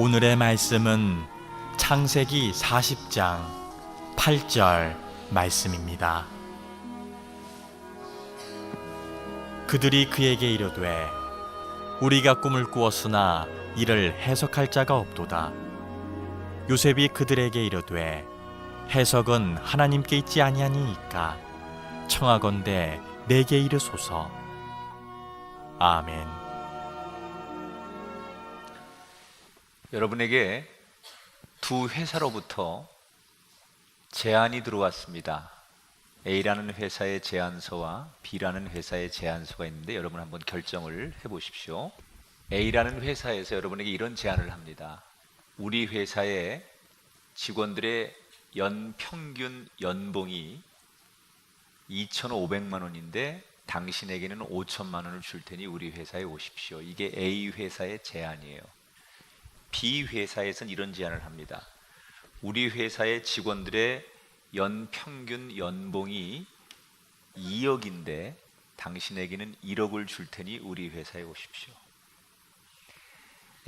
오늘의 말씀은 창세기 40장 8절 말씀입니다. 그들이 그에게 이르되 우리가 꿈을 꾸었으나 이를 해석할 자가 없도다. 요셉이 그들에게 이르되 해석은 하나님께 있지 아니하니이까 청하건대 내게 이르소서. 아멘. 여러분에게 두 회사로부터 제안이 들어왔습니다. A라는 회사의 제안서와 B라는 회사의 제안서가 있는데 여러분 한번 결정을 해보십시오. A라는 회사에서 여러분에게 이런 제안을 합니다. 우리 회사의 직원들의 연평균 연봉이 2,500만 원인데 당신에게는 5천만 원을 줄 테니 우리 회사에 오십시오. 이게 A 회사의 제안이에요. B 회사에서는 이런 제안을 합니다. 우리 회사의 직원들의 연평균 연봉이 2억인데 당신에게는 1억을 줄 테니 우리 회사에 오십시오.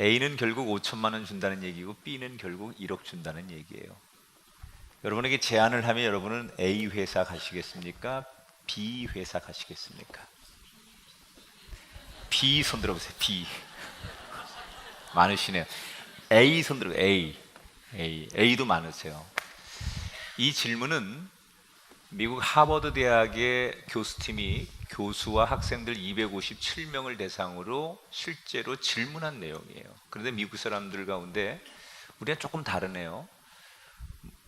A는 결국 5천만 원 준다는 얘기고 B는 결국 1억 준다는 얘기예요. 여러분에게 제안을 하면 여러분은 A 회사 가시겠습니까? B 회사 가시겠습니까? B 손 들어보세요. B 많으시네요. A 손 들어. A도 많으세요. 이 질문은 미국 하버드 대학의 교수팀이 교수와 학생들 257명을 대상으로 실제로 질문한 내용이에요. 그런데 미국 사람들 가운데 우리가 조금 다르네요.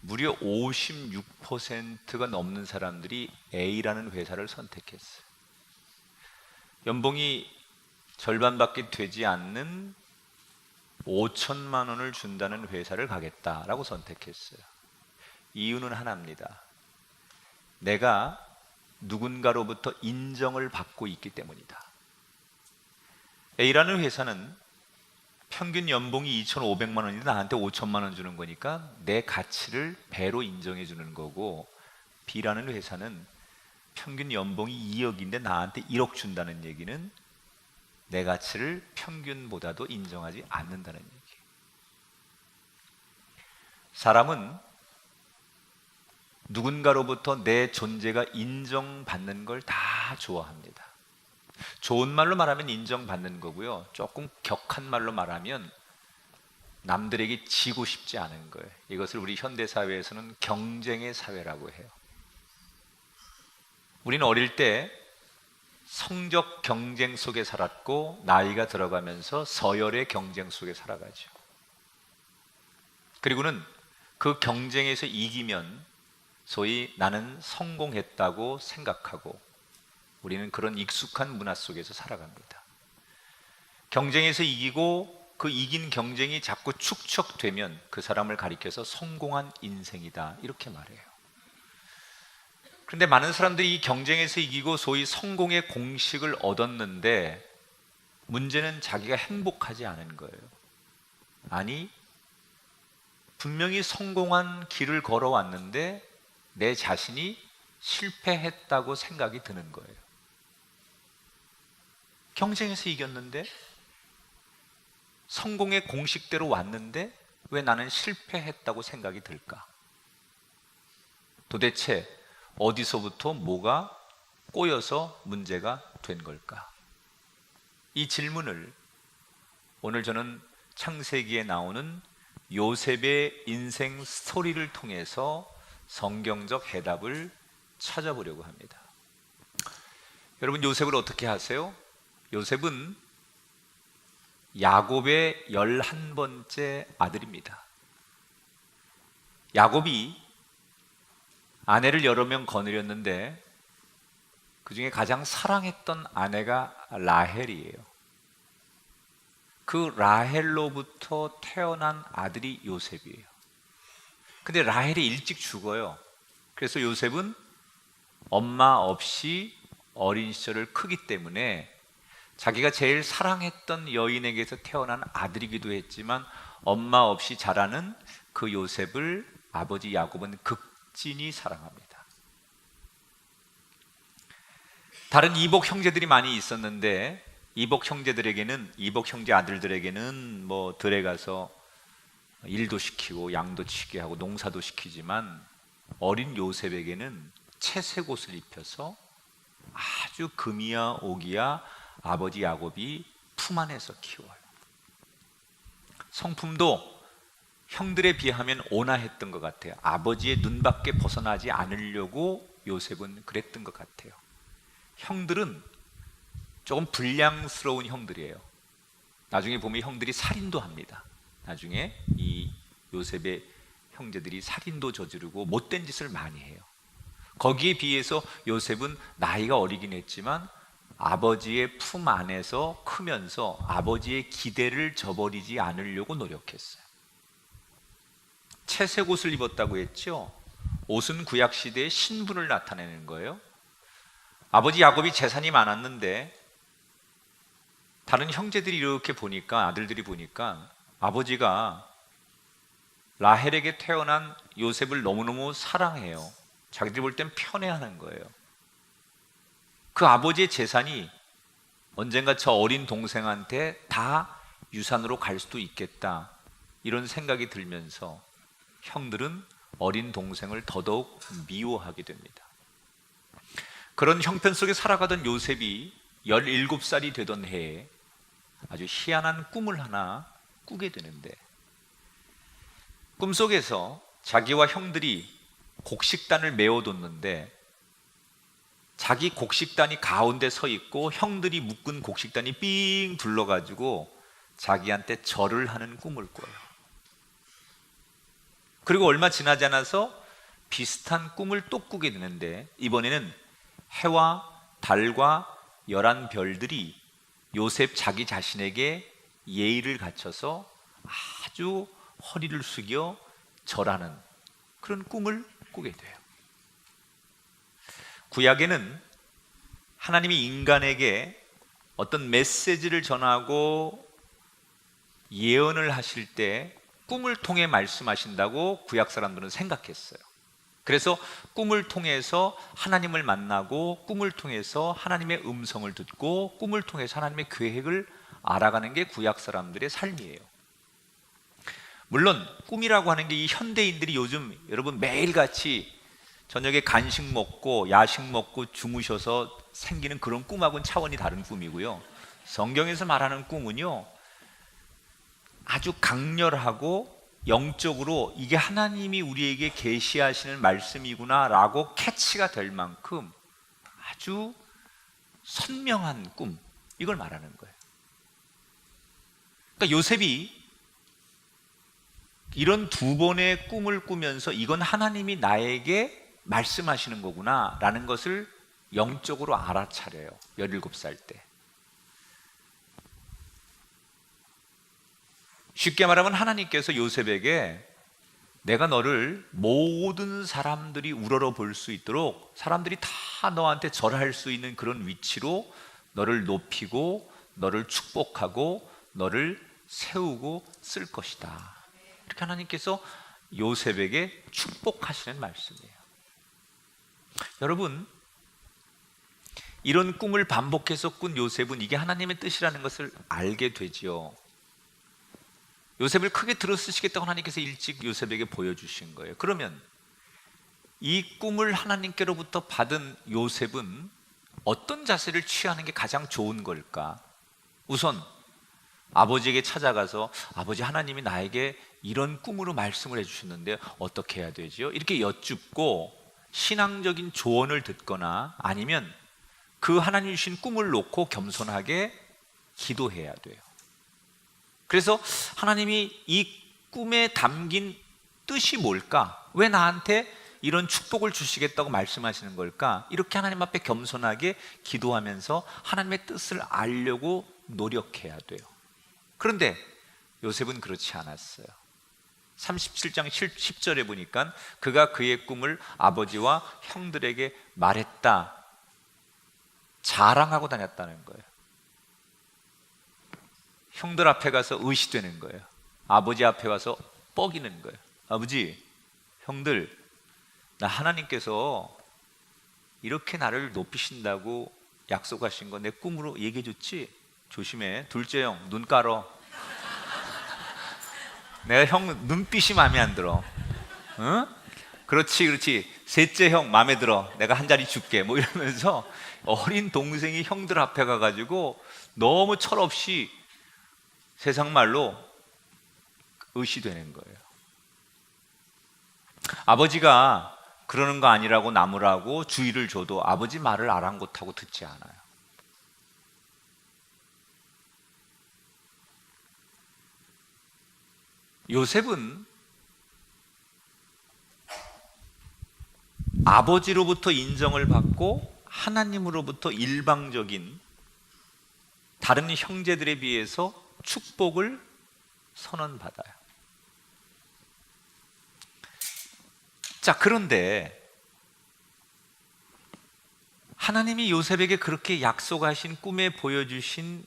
무려 56%가 넘는 사람들이 A라는 회사를 선택했어요. 연봉이 절반밖에 되지 않는 5천만 원을 준다는 회사를 가겠다라고 선택했어요. 이유는 하나입니다. 내가 누군가로부터 인정을 받고 있기 때문이다. A라는 회사는 평균 연봉이 2,500만 원인데 나한테 5천만 원 주는 거니까 내 가치를 배로 인정해 주는 거고, B라는 회사는 평균 연봉이 2억인데 나한테 1억 준다는 얘기는 내 가치를 평균보다도 인정하지 않는다는 얘기예요. 사람은 누군가로부터 내 존재가 인정받는 걸 다 좋아합니다. 좋은 말로 말하면 인정받는 거고요. 조금 격한 말로 말하면 남들에게 지고 싶지 않은 거예요. 이것을 우리 현대사회에서는 경쟁의 사회라고 해요. 우리는 어릴 때 성적 경쟁 속에 살았고 나이가 들어가면서 서열의 경쟁 속에 살아가죠. 그리고는 그 경쟁에서 이기면 소위 나는 성공했다고 생각하고 우리는 그런 익숙한 문화 속에서 살아갑니다. 경쟁에서 이기고 그 이긴 경쟁이 자꾸 축적되면 그 사람을 가리켜서 성공한 인생이다 이렇게 말해요. 그런데 많은 사람들이 이 경쟁에서 이기고 소위 성공의 공식을 얻었는데 문제는 자기가 행복하지 않은 거예요. 아니, 분명히 성공한 길을 걸어왔는데 내 자신이 실패했다고 생각이 드는 거예요. 경쟁에서 이겼는데 성공의 공식대로 왔는데 왜 나는 실패했다고 생각이 들까? 도대체 어디서부터 뭐가 꼬여서 문제가 된 걸까? 이 질문을 오늘 저는 창세기에 나오는 요셉의 인생 스토리를 통해서 성경적 해답을 찾아보려고 합니다. 여러분, 요셉을 어떻게 아세요? 요셉은 야곱의 11번째 아들입니다. 야곱이 아내를 여러 명 거느렸는데 그 중에 가장 사랑했던 아내가 라헬이에요. 그 라헬로부터 태어난 아들이 요셉이에요. 근데 라헬이 일찍 죽어요. 그래서 요셉은 엄마 없이 어린 시절을 크기 때문에 자기가 제일 사랑했던 여인에게서 태어난 아들이기도 했지만 엄마 없이 자라는 그 요셉을 아버지 야곱은 극진히 사랑합니다. 다른 이복 형제들이 많이 있었는데 이복 형제 아들들에게는 뭐 들에 가서 일도 시키고 양도 치게 하고 농사도 시키지만 어린 요셉에게는 채색옷을 입혀서 아주 금이야 옥이야 아버지 야곱이 품 안에서 키워요. 성품도 형들에 비하면 온화했던 것 같아요. 아버지의 눈밖에 벗어나지 않으려고 요셉은 그랬던 것 같아요. 형들은 조금 불량스러운 형들이에요. 나중에 보면 형들이 살인도 합니다. 나중에 이 요셉의 형제들이 살인도 저지르고 못된 짓을 많이 해요. 거기에 비해서 요셉은 나이가 어리긴 했지만 아버지의 품 안에서 크면서 아버지의 기대를 저버리지 않으려고 노력했어요. 채색 옷을 입었다고 했죠. 옷은 구약시대의 신분을 나타내는 거예요. 아버지 야곱이 재산이 많았는데 다른 형제들이 이렇게 보니까, 아들들이 보니까 아버지가 라헬에게 태어난 요셉을 너무너무 사랑해요. 자기들이 볼 땐 편애하는 거예요. 그 아버지의 재산이 언젠가 저 어린 동생한테 다 유산으로 갈 수도 있겠다, 이런 생각이 들면서 형들은 어린 동생을 더더욱 미워하게 됩니다. 그런 형편 속에 살아가던 요셉이 17살이 되던 해에 아주 희한한 꿈을 하나 꾸게 되는데, 꿈속에서 자기와 형들이 곡식단을 메워뒀는데 자기 곡식단이 가운데 서 있고 형들이 묶은 곡식단이 삥 둘러가지고 자기한테 절을 하는 꿈을 꿔요. 그리고 얼마 지나지 않아서 비슷한 꿈을 또 꾸게 되는데, 이번에는 해와 달과 11별들이 요셉 자기 자신에게 예의를 갖춰서 아주 허리를 숙여 절하는 그런 꿈을 꾸게 돼요. 구약에는 하나님이 인간에게 어떤 메시지를 전하고 예언을 하실 때 꿈을 통해 말씀하신다고 구약 사람들은 생각했어요. 그래서 꿈을 통해서 하나님을 만나고 꿈을 통해서 하나님의 음성을 듣고 꿈을 통해서 하나님의 계획을 알아가는 게 구약 사람들의 삶이에요. 물론 꿈이라고 하는 게 이 현대인들이 요즘 여러분 매일같이 저녁에 간식 먹고 야식 먹고 주무셔서 생기는 그런 꿈하고는 차원이 다른 꿈이고요. 성경에서 말하는 꿈은요, 아주 강렬하고 영적으로 이게 하나님이 우리에게 계시하시는 말씀이구나 라고 캐치가 될 만큼 아주 선명한 꿈, 이걸 말하는 거예요. 그러니까 요셉이 이런 두 번의 꿈을 꾸면서 이건 하나님이 나에게 말씀하시는 거구나 라는 것을 영적으로 알아차려요. 17살 때. 쉽게 말하면 하나님께서 요셉에게 내가 너를 모든 사람들이 우러러 볼 수 있도록, 사람들이 다 너한테 절할 수 있는 그런 위치로 너를 높이고 너를 축복하고 너를 세우고 쓸 것이다, 이렇게 하나님께서 요셉에게 축복하시는 말씀이에요. 여러분, 이런 꿈을 반복해서 꾼 요셉은 이게 하나님의 뜻이라는 것을 알게 되지요. 요셉을 크게 들어쓰시겠다고 하나님께서 일찍 요셉에게 보여주신 거예요. 그러면 이 꿈을 하나님께로부터 받은 요셉은 어떤 자세를 취하는 게 가장 좋은 걸까? 우선 아버지에게 찾아가서 아버지, 하나님이 나에게 이런 꿈으로 말씀을 해주셨는데 어떻게 해야 되죠? 이렇게 여쭙고 신앙적인 조언을 듣거나 아니면 그 하나님 주신 꿈을 놓고 겸손하게 기도해야 돼요. 그래서 하나님이 이 꿈에 담긴 뜻이 뭘까? 왜 나한테 이런 축복을 주시겠다고 말씀하시는 걸까? 이렇게 하나님 앞에 겸손하게 기도하면서 하나님의 뜻을 알려고 노력해야 돼요. 그런데 요셉은 그렇지 않았어요. 37장 10절에 보니까 그가 그의 꿈을 아버지와 형들에게 말했다, 자랑하고 다녔다는 거예요. 형들 앞에 가서 의시되는 거예요. 아버지 앞에 와서 뻐기는 거예요. 아버지, 형들, 나 하나님께서 이렇게 나를 높이신다고 약속하신 거 내 꿈으로 얘기해 줬지? 조심해, 둘째 형 눈 깔어. 내가 형 눈빛이 마음에 안 들어. 응? 그렇지, 그렇지. 셋째 형 마음에 들어. 내가 한 자리 줄게. 뭐 이러면서 어린 동생이 형들 앞에 가가지고 너무 철없이 세상 말로 의시되는 거예요. 아버지가 그러는 거 아니라고 나무라고 주의를 줘도 아버지 말을 아랑곳하고 듣지 않아요. 요셉은 아버지로부터 인정을 받고 하나님으로부터 일방적인 다른 형제들에 비해서 축복을 선언받아요. 자, 그런데 하나님이 요셉에게 그렇게 약속하신 꿈에 보여주신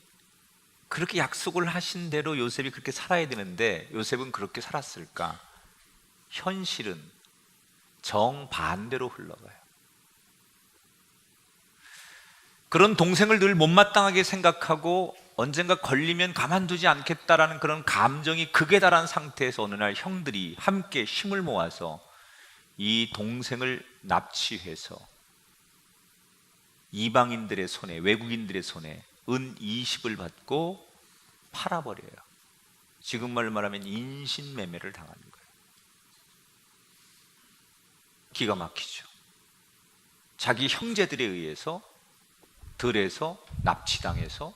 그렇게 약속을 하신 대로 요셉이 그렇게 살아야 되는데 요셉은 그렇게 살았을까? 현실은 정반대로 흘러가요. 그런 동생을 늘 못마땅하게 생각하고 언젠가 걸리면 가만두지 않겠다라는 그런 감정이 극에 달한 상태에서 어느 날 형들이 함께 힘을 모아서 이 동생을 납치해서 이방인들의 손에, 외국인들의 손에 은 20을 받고 팔아버려요. 지금 말로 말하면 인신매매를 당하는 거예요. 기가 막히죠. 자기 형제들에 의해서 들에서 납치당해서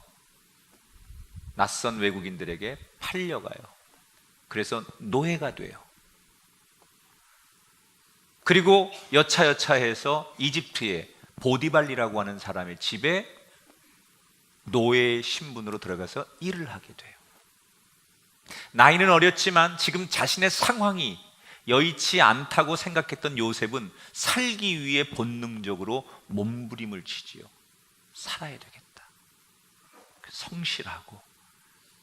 낯선 외국인들에게 팔려가요. 그래서 노예가 돼요. 그리고 여차여차해서 이집트의 보디발리라고 하는 사람의 집에 노예 신분으로 들어가서 일을 하게 돼요. 나이는 어렸지만 지금 자신의 상황이 여의치 않다고 생각했던 요셉은 살기 위해 본능적으로 몸부림을 치지요. 살아야 되겠다. 성실하고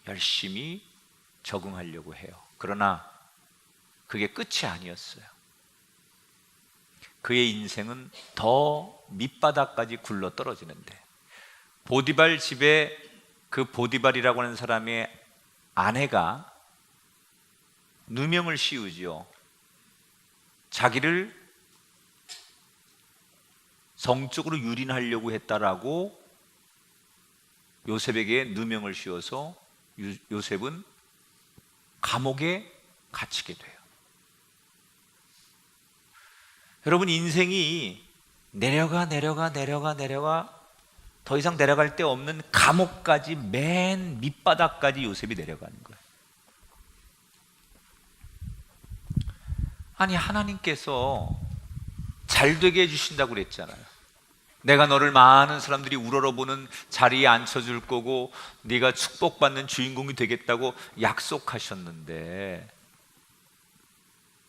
열심히 적응하려고 해요. 그러나 그게 끝이 아니었어요. 그의 인생은 더 밑바닥까지 굴러 떨어지는데 보디발 집에 그 보디발이라고 하는 사람의 아내가 누명을 씌우지요. 자기를 성적으로 유린하려고 했다라고 요셉에게 누명을 씌워서 요셉은 감옥에 갇히게 돼요. 여러분, 인생이 내려가 더 이상 내려갈 데 없는 감옥까지, 맨 밑바닥까지 요셉이 내려가는 거예요. 아니, 하나님께서 잘 되게 해주신다고 그랬잖아요. 내가 너를 많은 사람들이 우러러보는 자리에 앉혀줄 거고 네가 축복받는 주인공이 되겠다고 약속하셨는데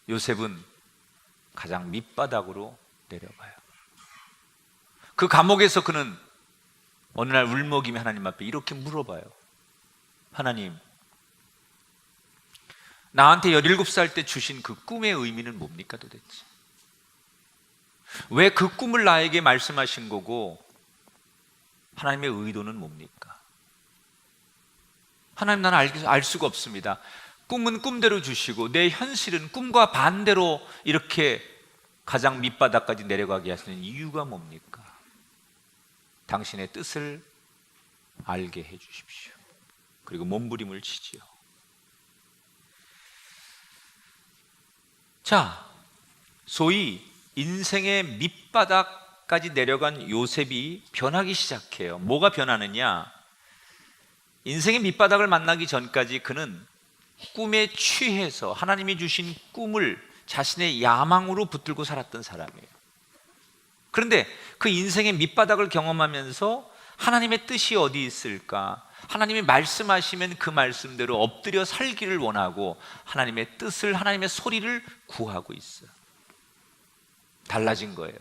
요셉은 가장 밑바닥으로 내려가요. 그 감옥에서 그는 어느 날 울먹이며 하나님 앞에 이렇게 물어봐요. 하나님, 나한테 17살 때 주신 그 꿈의 의미는 뭡니까 도대체? 왜 그 꿈을 나에게 말씀하신 거고 하나님의 의도는 뭡니까? 하나님, 나는 알 수가 없습니다. 꿈은 꿈대로 주시고 내 현실은 꿈과 반대로 이렇게 가장 밑바닥까지 내려가게 하시는 이유가 뭡니까? 당신의 뜻을 알게 해 주십시오. 그리고 몸부림을 치지요. 자, 소위 인생의 밑바닥까지 내려간 요셉이 변하기 시작해요. 뭐가 변하느냐? 인생의 밑바닥을 만나기 전까지 그는 꿈에 취해서 하나님이 주신 꿈을 자신의 야망으로 붙들고 살았던 사람이에요. 그런데 그 인생의 밑바닥을 경험하면서 하나님의 뜻이 어디 있을까? 하나님이 말씀하시면 그 말씀대로 엎드려 살기를 원하고 하나님의 뜻을, 하나님의 소리를 구하고 있어요. 달라진 거예요.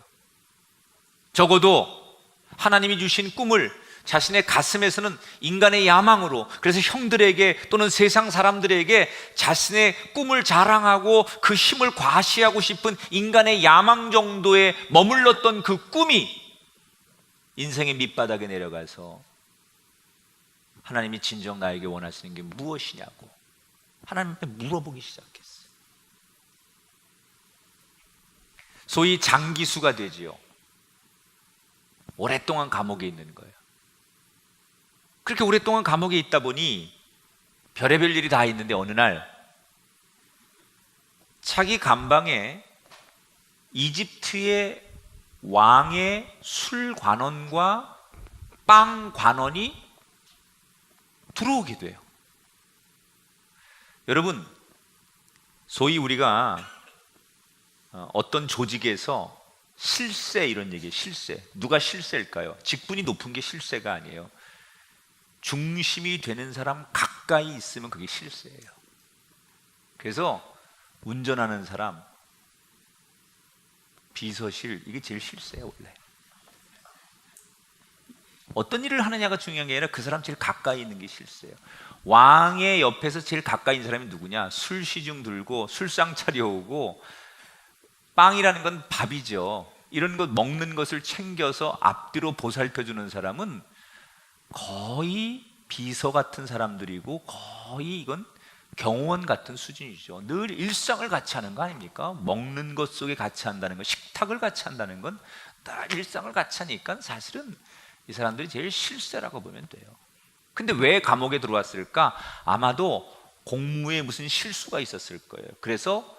적어도 하나님이 주신 꿈을 자신의 가슴에서는 인간의 야망으로, 그래서 형들에게 또는 세상 사람들에게 자신의 꿈을 자랑하고 그 힘을 과시하고 싶은 인간의 야망 정도에 머물렀던 그 꿈이 인생의 밑바닥에 내려가서 하나님이 진정 나에게 원하시는 게 무엇이냐고 하나님 앞에 물어보기 시작했어요. 소위 장기수가 되지요. 오랫동안 감옥에 있는 거예요. 그렇게 오랫동안 감옥에 있다 보니 별의별 일이 다 있는데 어느 날 자기 감방에 이집트의 왕의 술 관원과 빵 관원이 들어오게 돼요. 여러분, 소위 우리가 어떤 조직에서 실세 이런 얘기예요. 실세. 누가 실세일까요? 직분이 높은 게 실세가 아니에요. 중심이 되는 사람 가까이 있으면 그게 실세예요. 그래서 운전하는 사람, 비서실, 이게 제일 실세예요. 원래 어떤 일을 하느냐가 중요한 게 아니라 그 사람 제일 가까이 있는 게 실세예요. 왕의 옆에서 제일 가까이 있는 사람이 누구냐? 술 시중 들고 술상 차려오고, 빵이라는 건 밥이죠. 이런 것 먹는 것을 챙겨서 앞뒤로 보살펴주는 사람은 거의 비서 같은 사람들이고 거의 이건 경호원 같은 수준이죠. 늘 일상을 같이 하는 거 아닙니까? 먹는 것 속에 같이 한다는 건, 식탁을 같이 한다는 건 늘 일상을 같이 하니까 사실은 이 사람들이 제일 실세라고 보면 돼요. 근데 왜 감옥에 들어왔을까? 아마도 공무에 무슨 실수가 있었을 거예요. 그래서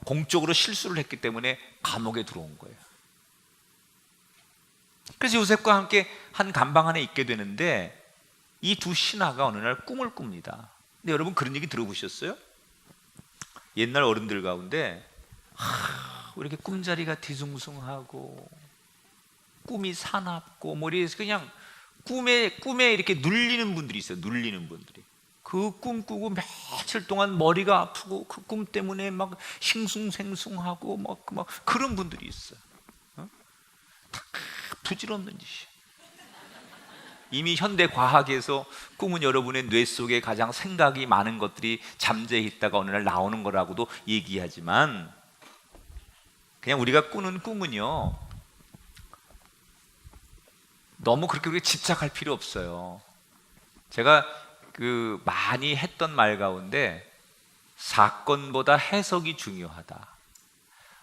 공적으로 실수를 했기 때문에 감옥에 들어온 거예요. 그래서 요셉과 함께 한 감방 안에 있게 되는데 이 두 신하가 어느 날 꿈을 꿉니다. 근데 여러분 그런 얘기 들어보셨어요? 옛날 어른들 가운데 왜 이렇게 꿈자리가 뒤숭숭하고 꿈이 사납고 머리에서 그냥 꿈에 이렇게 눌리는 분들이 있어요. 눌리는 분들이. 그 꿈 꾸고 며칠 동안 머리가 아프고 그 꿈 때문에 막 싱숭생숭하고 막 그런 분들이 있어요. 다 부질없는 짓이에요. 이미 현대 과학에서 꿈은 여러분의 뇌 속에 가장 생각이 많은 것들이 잠재해 있다가 어느 날 나오는 거라고도 얘기하지만, 그냥 우리가 꾸는 꿈은요 너무 그렇게 집착할 필요 없어요. 제가 많이 했던 말 가운데 사건보다 해석이 중요하다.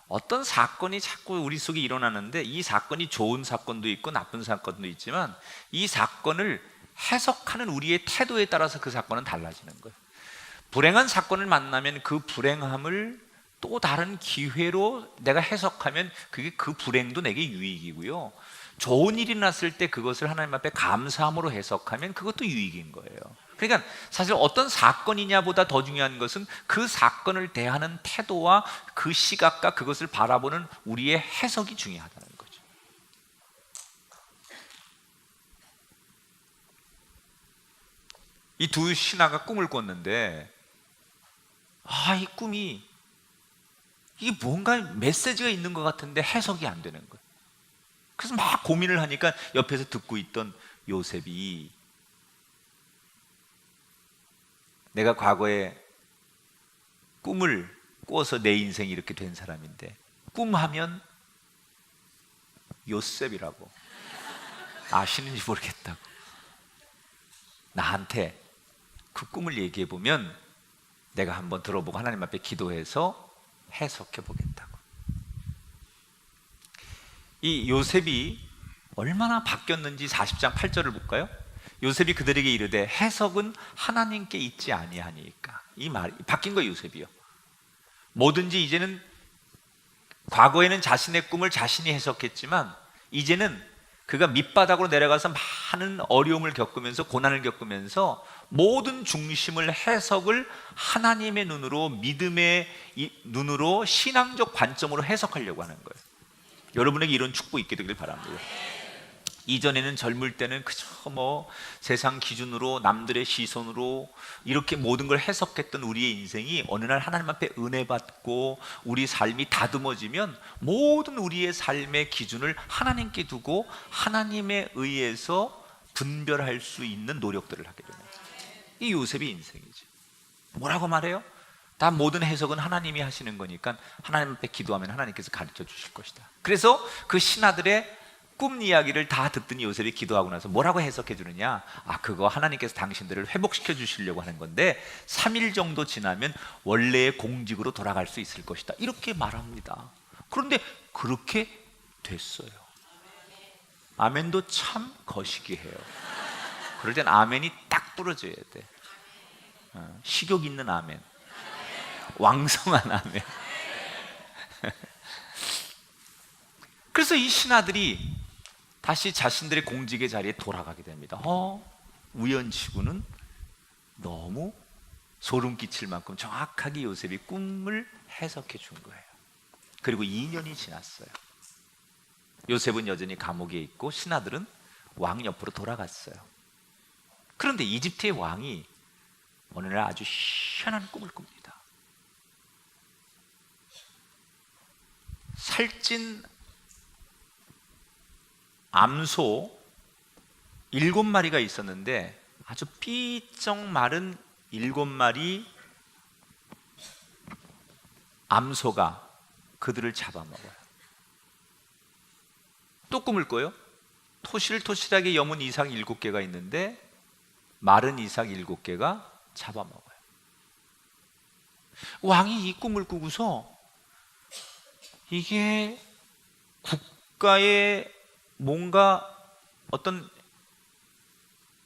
어떤 사건이 자꾸 우리 속에 일어나는데 이 사건이 좋은 사건도 있고 나쁜 사건도 있지만 이 사건을 해석하는 우리의 태도에 따라서 그 사건은 달라지는 거예요. 불행한 사건을 만나면 그 불행함을 또 다른 기회로 내가 해석하면 그게 그 불행도 내게 유익이고요. 좋은 일이 났을 때 그것을 하나님 앞에 감사함으로 해석하면 그것도 유익인 거예요. 그러니까 사실 어떤 사건이냐보다 더 중요한 것은 그 사건을 대하는 태도와 그 시각과 그것을 바라보는 우리의 해석이 중요하다는 거죠. 이 두 신하가 꿈을 꿨는데 이 꿈이 이게 뭔가 메시지가 있는 것 같은데 해석이 안 되는 거예요. 그래서 막 고민을 하니까 옆에서 듣고 있던 요셉이, 내가 과거에 꿈을 꿔서 내 인생이 이렇게 된 사람인데 꿈하면 요셉이라고 아시는지 모르겠다고 나한테 그 꿈을 얘기해 보면 내가 한번 들어보고 하나님 앞에 기도해서 해석해 보겠다고. 이 요셉이 얼마나 바뀌었는지 40장 8절을 볼까요? 요셉이 그들에게 이르되 해석은 하나님께 있지 아니하니까. 이 말이 바뀐 거예요. 요셉이요. 뭐든지 이제는, 과거에는 자신의 꿈을 자신이 해석했지만 이제는 그가 밑바닥으로 내려가서 많은 어려움을 겪으면서 고난을 겪으면서 모든 중심을, 해석을 하나님의 눈으로, 믿음의 눈으로, 신앙적 관점으로 해석하려고 하는 거예요. 여러분에게 이런 축복 있게 되길 바랍니다. 이전에는 젊을 때는 그저 세상 기준으로, 남들의 시선으로 이렇게 모든 걸 해석했던 우리의 인생이 어느 날 하나님 앞에 은혜 받고 우리 삶이 다듬어지면 모든 우리의 삶의 기준을 하나님께 두고 하나님에 의해서 분별할 수 있는 노력들을 하게 되는 거예요. 이 요셉의 인생이죠. 뭐라고 말해요? 다 모든 해석은 하나님이 하시는 거니까 하나님 앞에 기도하면 하나님께서 가르쳐 주실 것이다. 그래서 그 신하들의 꿈 이야기를 다 듣더니 요셉이 기도하고 나서 뭐라고 해석해 주느냐? 그거 하나님께서 당신들을 회복시켜 주시려고 하는 건데 3일 정도 지나면 원래의 공직으로 돌아갈 수 있을 것이다, 이렇게 말합니다. 그런데 그렇게 됐어요. 아멘도 참 거시기해요. 그럴 땐 아멘이 딱 부러져야 돼. 식욕 있는 아멘, 왕성한 아멘. 그래서 이 신하들이 다시 자신들의 공직의 자리에 돌아가게 됩니다. 우연치고는 너무 소름 끼칠 만큼 정확하게 요셉이 꿈을 해석해 준 거예요. 그리고 2년이 지났어요. 요셉은 여전히 감옥에 있고 신하들은 왕 옆으로 돌아갔어요. 그런데 이집트의 왕이 어느 날 아주 희한한 꿈을 꿉니다. 살찐 암소 7마리가 있었는데 아주 삐쩍 마른 7마리 암소가 그들을 잡아먹어요. 또 꿈을 꿔요. 토실토실하게 여문 이삭 7개가 있는데 마른 이삭 7개가 잡아먹어요. 왕이 이 꿈을 꾸고서 이게 국가의 뭔가 어떤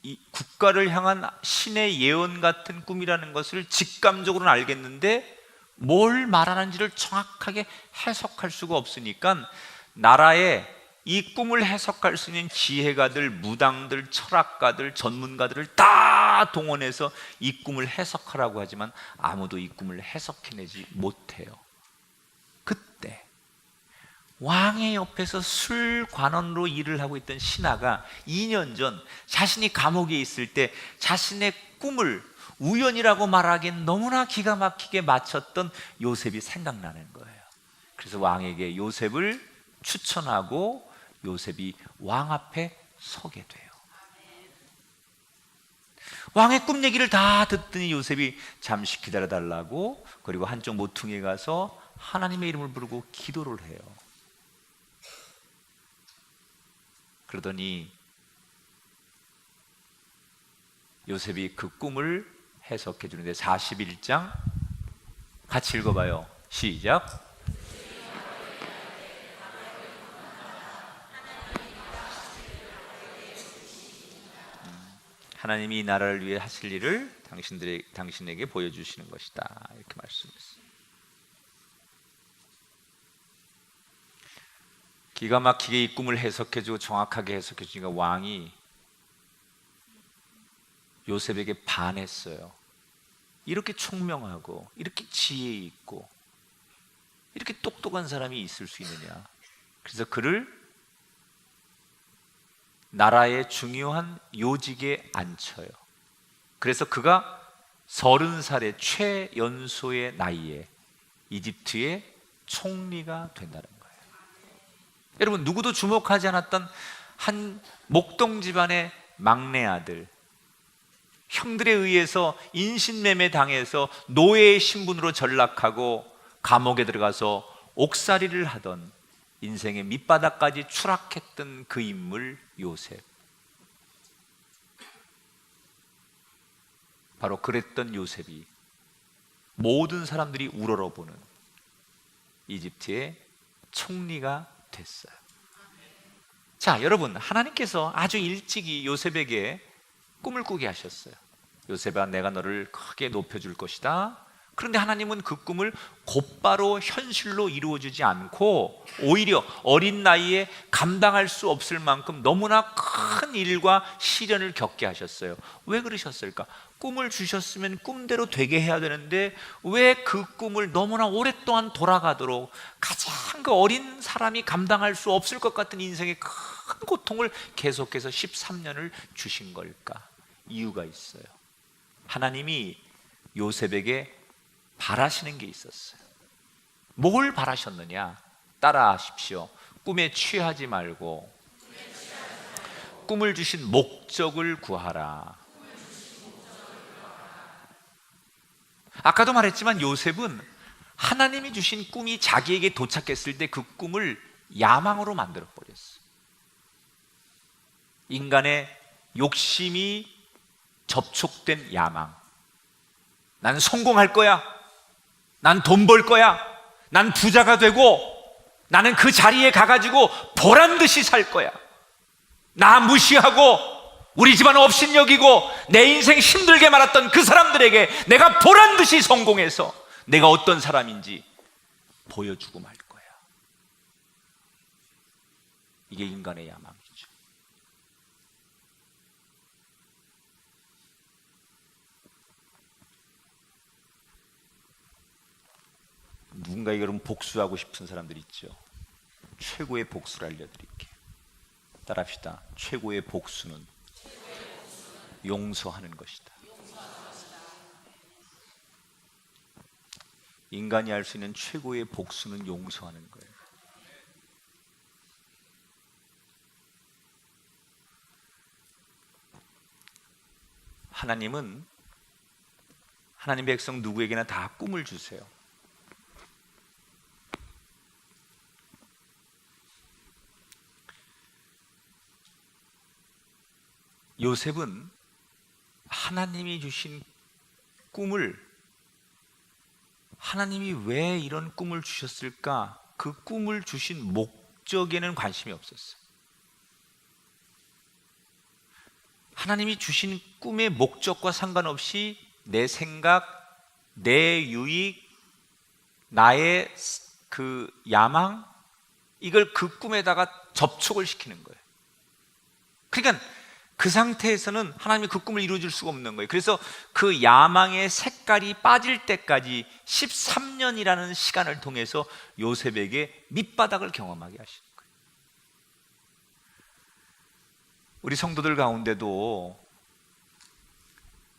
이 국가를 향한 신의 예언 같은 꿈이라는 것을 직감적으로는 알겠는데 뭘 말하는지를 정확하게 해석할 수가 없으니까 나라에 이 꿈을 해석할 수 있는 지혜가들, 무당들, 철학가들, 전문가들을 다 동원해서 이 꿈을 해석하라고 하지만 아무도 이 꿈을 해석해내지 못해요. 그때 왕의 옆에서 술관원으로 일을 하고 있던 신하가 2년 전 자신이 감옥에 있을 때 자신의 꿈을 우연이라고 말하기엔 너무나 기가 막히게 맞췄던 요셉이 생각나는 거예요. 그래서 왕에게 요셉을 추천하고 요셉이 왕 앞에 서게 돼요. 왕의 꿈 얘기를 다 듣더니 요셉이 잠시 기다려달라고, 그리고 한쪽 모퉁이에 가서 하나님의 이름을 부르고 기도를 해요. 그러더니 요셉이 그 꿈을 해석해 주는데 41장 같이 읽어봐요. 시작. 하나님이 이 나라를 위해 하실 일을 당신에게 보여주시는 것이다, 이렇게 말씀했어요. 기가 막히게 이 꿈을 해석해주고 정확하게 해석해주니까 왕이 요셉에게 반했어요. 이렇게 총명하고 이렇게 지혜 있고 이렇게 똑똑한 사람이 있을 수 있느냐. 그래서 그를 나라의 중요한 요직에 앉혀요. 그래서 그가 30살의 최연소의 나이에 이집트의 총리가 된다는 거예요. 여러분, 누구도 주목하지 않았던 한 목동 집안의 막내 아들, 형들에 의해서 인신매매 당해서 노예의 신분으로 전락하고 감옥에 들어가서 옥살이를 하던, 인생의 밑바닥까지 추락했던 그 인물 요셉. 바로 그랬던 요셉이 모든 사람들이 우러러보는 이집트의 총리가 됐어요. 자, 여러분, 하나님께서 아주 일찍이 요셉에게 꿈을 꾸게 하셨어요. 요셉아, 내가 너를 크게 높여줄 것이다. 그런데 하나님은 그 꿈을 곧바로 현실로 이루어주지 않고 오히려 어린 나이에 감당할 수 없을 만큼 너무나 큰 일과 시련을 겪게 하셨어요. 왜 그러셨을까? 꿈을 주셨으면 꿈대로 되게 해야 되는데 왜 그 꿈을 너무나 오랫동안 돌아가도록 가장 그 어린 사람이 감당할 수 없을 것 같은 인생의 큰 고통을 계속해서 13년을 주신 걸까? 이유가 있어요. 하나님이 요셉에게 바라시는 게 있었어요. 뭘 바라셨느냐? 따라하십시오. 꿈에 취하지 말고 꿈을 주신 목적을 구하라. 아까도 말했지만 요셉은 하나님이 주신 꿈이 자기에게 도착했을 때 그 꿈을 야망으로 만들어 버렸어요. 인간의 욕심이 접촉된 야망. 난 성공할 거야. 난 돈 벌 거야. 난 부자가 되고 나는 그 자리에 가가지고 보란 듯이 살 거야. 나 무시하고 우리 집안 업신여기고 내 인생 힘들게 말았던 그 사람들에게 내가 보란 듯이 성공해서 내가 어떤 사람인지 보여주고 말 거야. 이게 인간의 야망이죠. 누군가에게 그럼 복수하고 싶은 사람들이 있죠. 최고의 복수를 알려드릴게요. 따라합시다. 최고의 복수는 용서하는 것이다. 인간이 할 수 있는 최고의 복수는 용서하는 거예요. 하나님은 하나님 백성 누구에게나 다 꿈을 주세요. 요셉은 하나님이 주신 꿈을, 하나님이 왜 이런 꿈을 주셨을까? 그 꿈을 주신 목적에는 관심이 없었어요. 하나님이 주신 꿈의 목적과 상관없이 내 생각, 내 유익, 나의 그 야망, 이걸 그 꿈에다가 접촉을 시키는 거예요. 그러니까 그 상태에서는 하나님이 그 꿈을 이루어줄 수가 없는 거예요. 그래서 그 야망의 색깔이 빠질 때까지 13년이라는 시간을 통해서 요셉에게 밑바닥을 경험하게 하시는 거예요. 우리 성도들 가운데도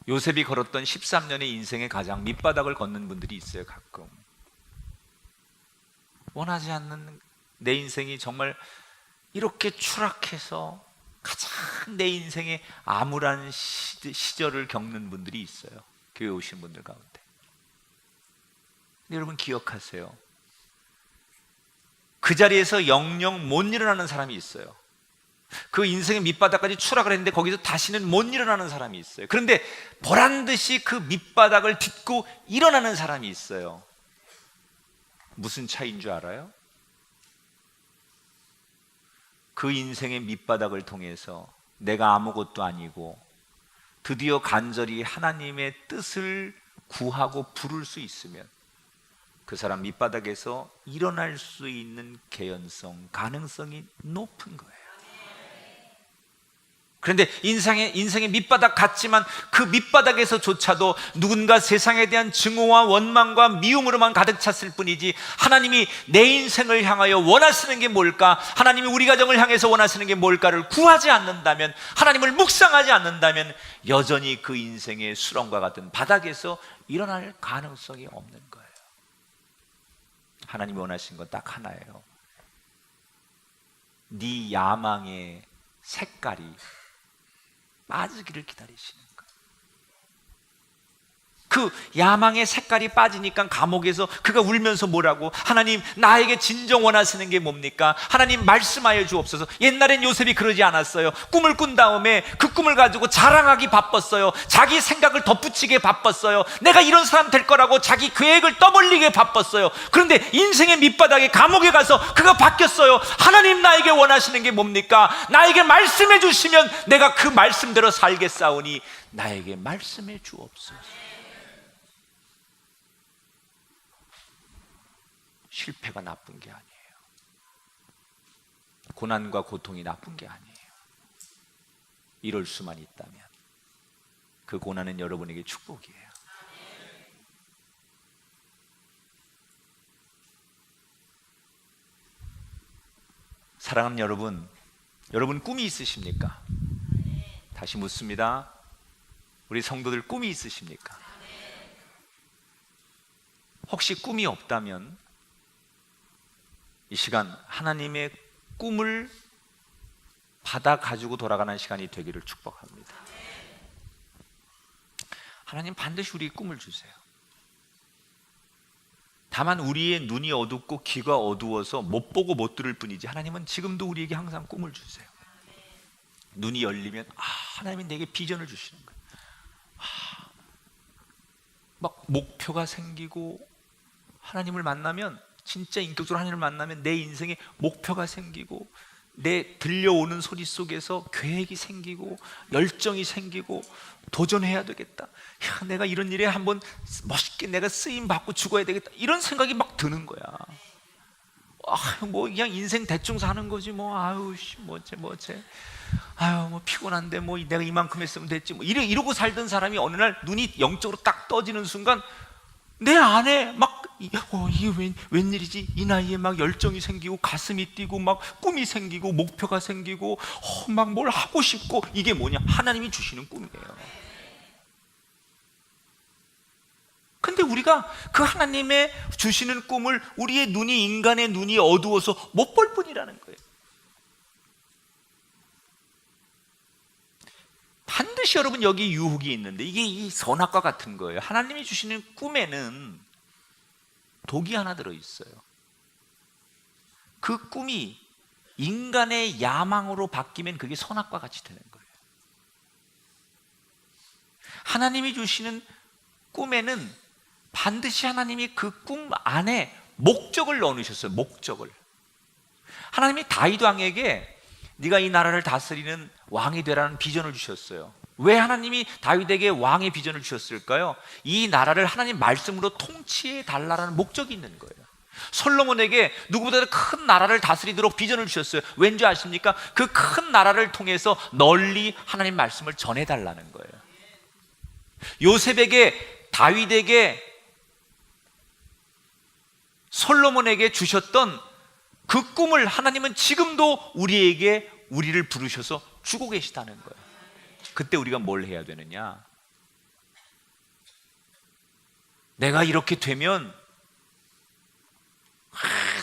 요셉이 걸었던 13년의 인생의 가장 밑바닥을 걷는 분들이 있어요. 가끔 원하지 않는 내 인생이 정말 이렇게 추락해서 가장 내 인생에 암울한 시절을 겪는 분들이 있어요. 교회 오신 분들 가운데. 근데 여러분 기억하세요. 그 자리에서 영영 못 일어나는 사람이 있어요. 그 인생의 밑바닥까지 추락을 했는데 거기서 다시는 못 일어나는 사람이 있어요. 그런데 보란듯이 그 밑바닥을 딛고 일어나는 사람이 있어요. 무슨 차이인 줄 알아요? 그 인생의 밑바닥을 통해서 내가 아무것도 아니고 드디어 간절히 하나님의 뜻을 구하고 부를 수 있으면 그 사람 밑바닥에서 일어날 수 있는 개연성, 가능성이 높은 거예요. 그런데 인생의 밑바닥 같지만 그 밑바닥에서조차도 누군가 세상에 대한 증오와 원망과 미움으로만 가득 찼을 뿐이지 하나님이 내 인생을 향하여 원하시는 게 뭘까? 하나님이 우리 가정을 향해서 원하시는 게 뭘까를 구하지 않는다면, 하나님을 묵상하지 않는다면 여전히 그 인생의 수렁과 같은 바닥에서 일어날 가능성이 없는 거예요. 하나님이 원하시는 건 딱 하나예요. 네 야망의 색깔이 빠지기를 기다리시는 거예요. 그 야망의 색깔이 빠지니까 감옥에서 그가 울면서 뭐라고? 하나님, 나에게 진정 원하시는 게 뭡니까? 하나님 말씀하여 주옵소서. 옛날엔 요셉이 그러지 않았어요. 꿈을 꾼 다음에 그 꿈을 가지고 자랑하기 바빴어요. 자기 생각을 덧붙이게 바빴어요. 내가 이런 사람 될 거라고 자기 계획을 떠벌리게 바빴어요. 그런데 인생의 밑바닥에 감옥에 가서 그가 바뀌었어요. 하나님, 나에게 원하시는 게 뭡니까? 나에게 말씀해 주시면 내가 그 말씀대로 살겠사오니 나에게 말씀해 주옵소서. 실패가 나쁜 게 아니에요. 고난과 고통이 나쁜 게 아니에요. 이럴 수만 있다면 그 고난은 여러분에게 축복이에요. 사랑하는 여러분, 여러분 꿈이 있으십니까? 다시 묻습니다. 우리 성도들 꿈이 있으십니까? 혹시 꿈이 없다면 이 시간 하나님의 꿈을 받아 가지고 돌아가는 시간이 되기를 축복합니다. 하나님 반드시 우리에게 꿈을 주세요. 다만 우리의 눈이 어둡고 귀가 어두워서 못 보고 못 들을 뿐이지 하나님은 지금도 우리에게 항상 꿈을 주세요. 눈이 열리면 하나님이 내게 비전을 주시는 거예요. 막 목표가 생기고, 하나님을 만나면, 진짜 인격적으로 하나님을 만나면 내 인생에 목표가 생기고, 내 들려오는 소리 속에서 계획이 생기고, 열정이 생기고, 도전해야 되겠다. 야, 내가 이런 일에 한번 멋있게 내가 쓰임 받고 죽어야 되겠다. 이런 생각이 막 드는 거야. 뭐 그냥 인생 대충 사는 거지 뭐. 아유 씨, 뭐쟤 아유 뭐 피곤한데 뭐 내가 이만큼 했으면 됐지 뭐. 이러고 살던 사람이 어느 날 눈이 영적으로 딱 떠지는 순간 내 안에 막 이게 웬일이지? 이 나이에 막 열정이 생기고, 가슴이 뛰고, 막 꿈이 생기고, 목표가 생기고, 막 뭘 하고 싶고. 이게 뭐냐? 하나님이 주시는 꿈이에요. 근데 우리가 그 하나님의 주시는 꿈을 우리의 눈이, 인간의 눈이 어두워서 못 볼 뿐이라는 거예요. 반드시 여러분 여기 유혹이 있는데, 이게 이 선악과 같은 거예요. 하나님이 주시는 꿈에는 독이 하나 들어있어요. 그 꿈이 인간의 야망으로 바뀌면 그게 선악과 같이 되는 거예요. 하나님이 주시는 꿈에는 반드시 하나님이 그 꿈 안에 목적을 넣어놓으셨어요. 목적을. 하나님이 다윗 왕에게 네가 이 나라를 다스리는 왕이 되라는 비전을 주셨어요. 왜 하나님이 다윗에게 왕의 비전을 주셨을까요? 이 나라를 하나님 말씀으로 통치해 달라는 목적이 있는 거예요. 솔로몬에게 누구보다 큰 나라를 다스리도록 비전을 주셨어요. 왠지 아십니까? 그 큰 나라를 통해서 널리 하나님 말씀을 전해달라는 거예요. 요셉에게, 다윗에게, 솔로몬에게 주셨던 그 꿈을 하나님은 지금도 우리를 부르셔서 주고 계시다는 거예요. 그때 우리가 뭘 해야 되느냐? 내가 이렇게 되면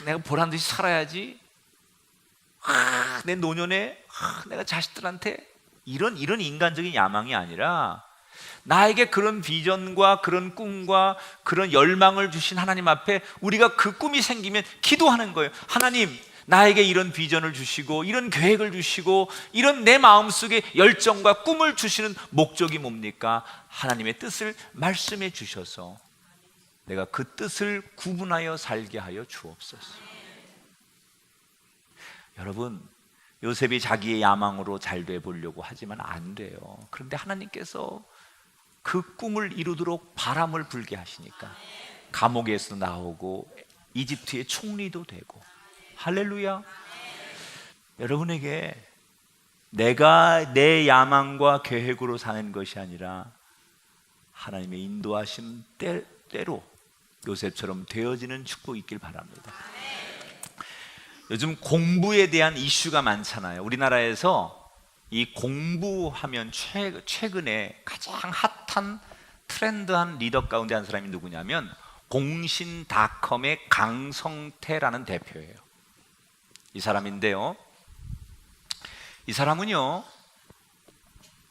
내가 보란듯이 살아야지. 내 노년에 내가 자식들한테 이런 인간적인 야망이 아니라, 나에게 그런 비전과 그런 꿈과 그런 열망을 주신 하나님 앞에 우리가 그 꿈이 생기면 기도하는 거예요. 하나님, 나에게 이런 비전을 주시고, 이런 계획을 주시고, 이런 내 마음속에 열정과 꿈을 주시는 목적이 뭡니까? 하나님의 뜻을 말씀해 주셔서 내가 그 뜻을 구분하여 살게 하여 주옵소서. 여러분, 요셉이 자기의 야망으로 잘 돼 보려고 하지만 안 돼요. 그런데 하나님께서 그 꿈을 이루도록 바람을 불게 하시니까 감옥에서 나오고 이집트의 총리도 되고. 할렐루야. 여러분에게 내가 내 야망과 계획으로 사는 것이 아니라 하나님의 인도하심 때로 요셉처럼 되어지는 축복이 있길 바랍니다. 요즘 공부에 대한 이슈가 많잖아요. 우리나라에서 이 공부하면 최근에 가장 핫한 트렌드한 리더 가운데 한 사람이 누구냐면 공신닷컴의 강성태라는 대표예요. 이 사람인데요, 이 사람은요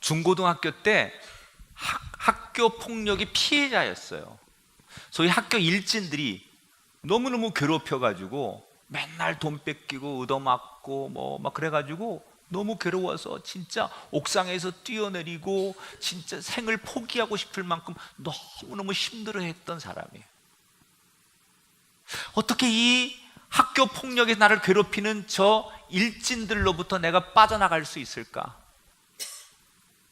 중고등학교 때 학교 폭력의 피해자였어요. 소위 학교 일진들이 너무너무 괴롭혀가지고 맨날 돈 뺏기고 얻어맞고 뭐 막 그래가지고 너무 괴로워서 진짜 옥상에서 뛰어내리고 진짜 생을 포기하고 싶을 만큼 너무너무 힘들어했던 사람이에요. 어떻게 이 학교 폭력에 나를 괴롭히는 저 일진들로부터 내가 빠져나갈 수 있을까?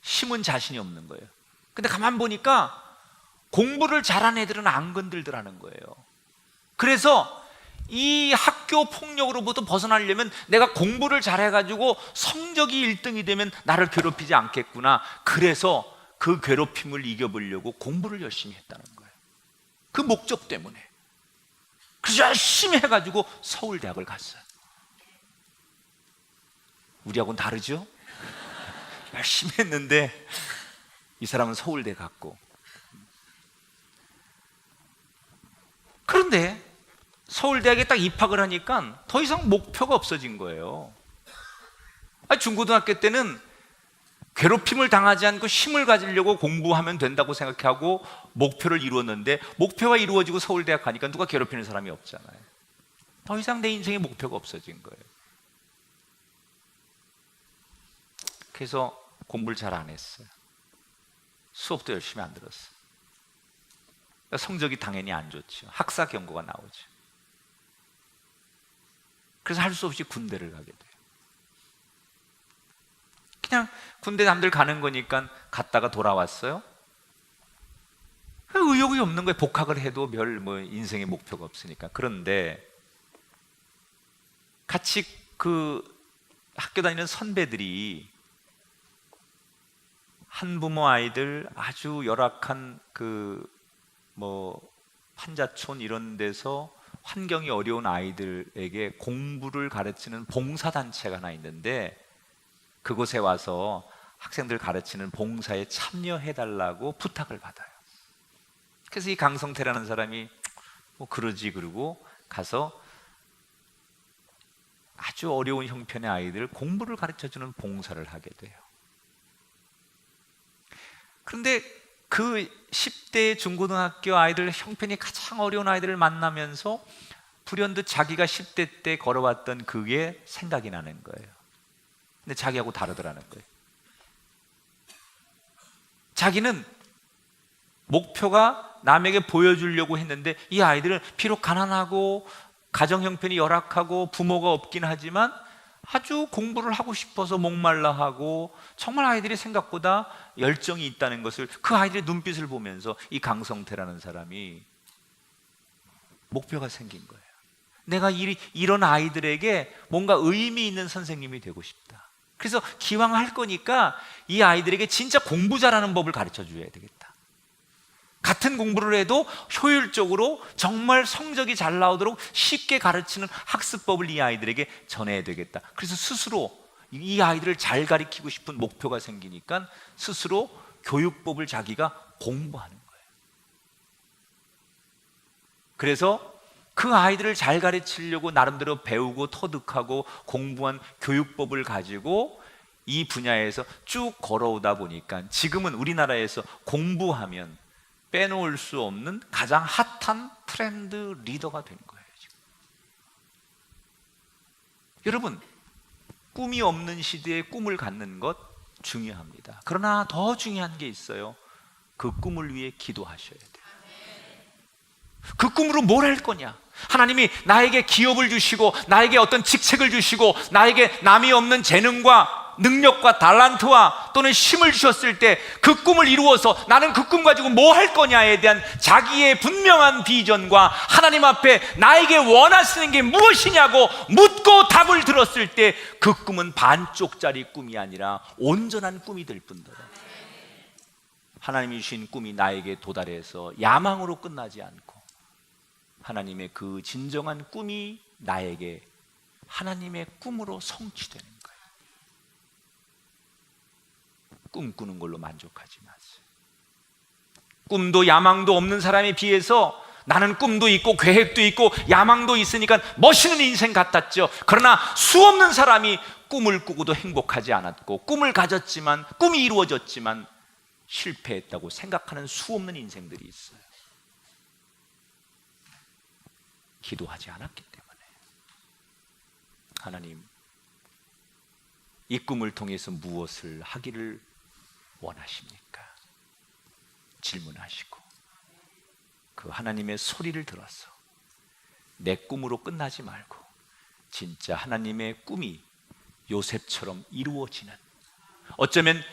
힘은 자신이 없는 거예요. 근데 가만 보니까 공부를 잘하는 애들은 안 건들더라는 거예요. 그래서 이 학교 폭력으로부터 벗어나려면 내가 공부를 잘해가지고 성적이 1등이 되면 나를 괴롭히지 않겠구나. 그래서 그 괴롭힘을 이겨보려고 공부를 열심히 했다는 거예요. 그 목적 때문에. 그래서 열심히 해가지고 서울대학을 갔어요. 우리하고는 다르죠? 열심히 했는데 이 사람은 서울대 갔고. 그런데 서울대학에 딱 입학을 하니까 더 이상 목표가 없어진 거예요. 중고등학교 때는 괴롭힘을 당하지 않고 힘을 가지려고 공부하면 된다고 생각하고 목표를 이루었는데, 목표가 이루어지고 서울대학 가니까 누가 괴롭히는 사람이 없잖아요. 더 이상 내 인생에 목표가 없어진 거예요. 그래서 공부를 잘 안 했어요. 수업도 열심히 안 들었어요. 그러니까 성적이 당연히 안 좋죠. 학사 경고가 나오죠. 그래서 할 수 없이 군대를 가게 돼요. 그냥 군대 남들 가는 거니까 갔다가 돌아왔어요. 의욕이 없는 거예요. 복학을 해도 별 인생의 목표가 없으니까. 그런데 같이 그 학교 다니는 선배들이 한부모 아이들 아주 열악한 판자촌 이런 데서 환경이 어려운 아이들에게 공부를 가르치는 봉사단체가 하나 있는데, 그곳에 와서 학생들 가르치는 봉사에 참여해달라고 부탁을 받아요. 그래서 이 강성태라는 사람이 그러지 그러고 가서 아주 어려운 형편의 아이들 공부를 가르쳐주는 봉사를 하게 돼요. 그런데 그 10대 중고등학교 아이들, 형편이 가장 어려운 아이들을 만나면서 불현듯 자기가 10대 때 걸어왔던 그게 생각이 나는 거예요. 근데 자기하고 다르더라는 거예요. 자기는 목표가 남에게 보여주려고 했는데, 이 아이들은 비록 가난하고 가정 형편이 열악하고 부모가 없긴 하지만 아주 공부를 하고 싶어서 목말라 하고 정말 아이들이 생각보다 열정이 있다는 것을 그 아이들의 눈빛을 보면서 이 강성태라는 사람이 목표가 생긴 거예요. 내가 이런 아이들에게 뭔가 의미 있는 선생님이 되고 싶다. 그래서 기왕 할 거니까 이 아이들에게 진짜 공부 잘하는 법을 가르쳐 줘야 되겠다. 같은 공부를 해도 효율적으로 정말 성적이 잘 나오도록 쉽게 가르치는 학습법을 이 아이들에게 전해야 되겠다. 그래서 스스로 이 아이들을 잘 가르치고 싶은 목표가 생기니까 스스로 교육법을 자기가 공부하는 거예요. 그래서 그 아이들을 잘 가르치려고 나름대로 배우고 터득하고 공부한 교육법을 가지고 이 분야에서 쭉 걸어오다 보니까 지금은 우리나라에서 공부하면 빼놓을 수 없는 가장 핫한 트렌드 리더가 된 거예요. 지금. 여러분, 꿈이 없는 시대에 꿈을 갖는 것 중요합니다. 그러나 더 중요한 게 있어요. 그 꿈을 위해 기도하셔야 돼요. 그 꿈으로 뭘 할 거냐? 하나님이 나에게 기업을 주시고 나에게 어떤 직책을 주시고 나에게 남이 없는 재능과 능력과 달란트와 또는 힘을 주셨을 때 그 꿈을 이루어서 나는 그 꿈 가지고 뭐 할 거냐에 대한 자기의 분명한 비전과 하나님 앞에 나에게 원하시는 게 무엇이냐고 묻고 답을 들었을 때 그 꿈은 반쪽짜리 꿈이 아니라 온전한 꿈이 될 뿐더러 하나님이 주신 꿈이 나에게 도달해서 야망으로 끝나지 않고 하나님의 그 진정한 꿈이 나에게 하나님의 꿈으로 성취되는 거예요. 꿈꾸는 걸로 만족하지 마세요. 꿈도 야망도 없는 사람에 비해서 나는 꿈도 있고 계획도 있고 야망도 있으니까 멋있는 인생 같았죠. 그러나 수없는 사람이 꿈을 꾸고도 행복하지 않았고 꿈을 가졌지만 꿈이 이루어졌지만 실패했다고 생각하는 수없는 인생들이 있어요. 기도하지 않았기 때문에. 하나님, 이 꿈을 통해서 무엇을 하기를 원하십니까? 질문하시고 그 하나님의 소리를 들어서 내 꿈으로 끝나지 말고 진짜 하나님의 꿈이 요셉처럼 이루어지는, 어쩌면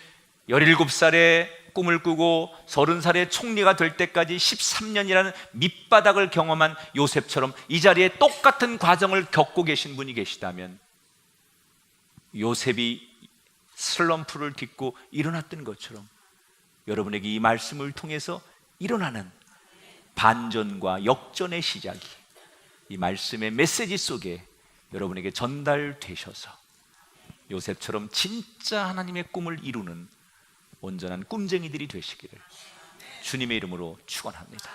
17살에 꿈을 꾸고 30살에 총리가 될 때까지 13년이라는 밑바닥을 경험한 요셉처럼 이 자리에 똑같은 과정을 겪고 계신 분이 계시다면 요셉이 슬럼프를 딛고 일어났던 것처럼 여러분에게 이 말씀을 통해서 일어나는 반전과 역전의 시작이 이 말씀의 메시지 속에 여러분에게 전달되셔서 요셉처럼 진짜 하나님의 꿈을 이루는 온전한 꿈쟁이들이 되시기를 주님의 이름으로 축원합니다.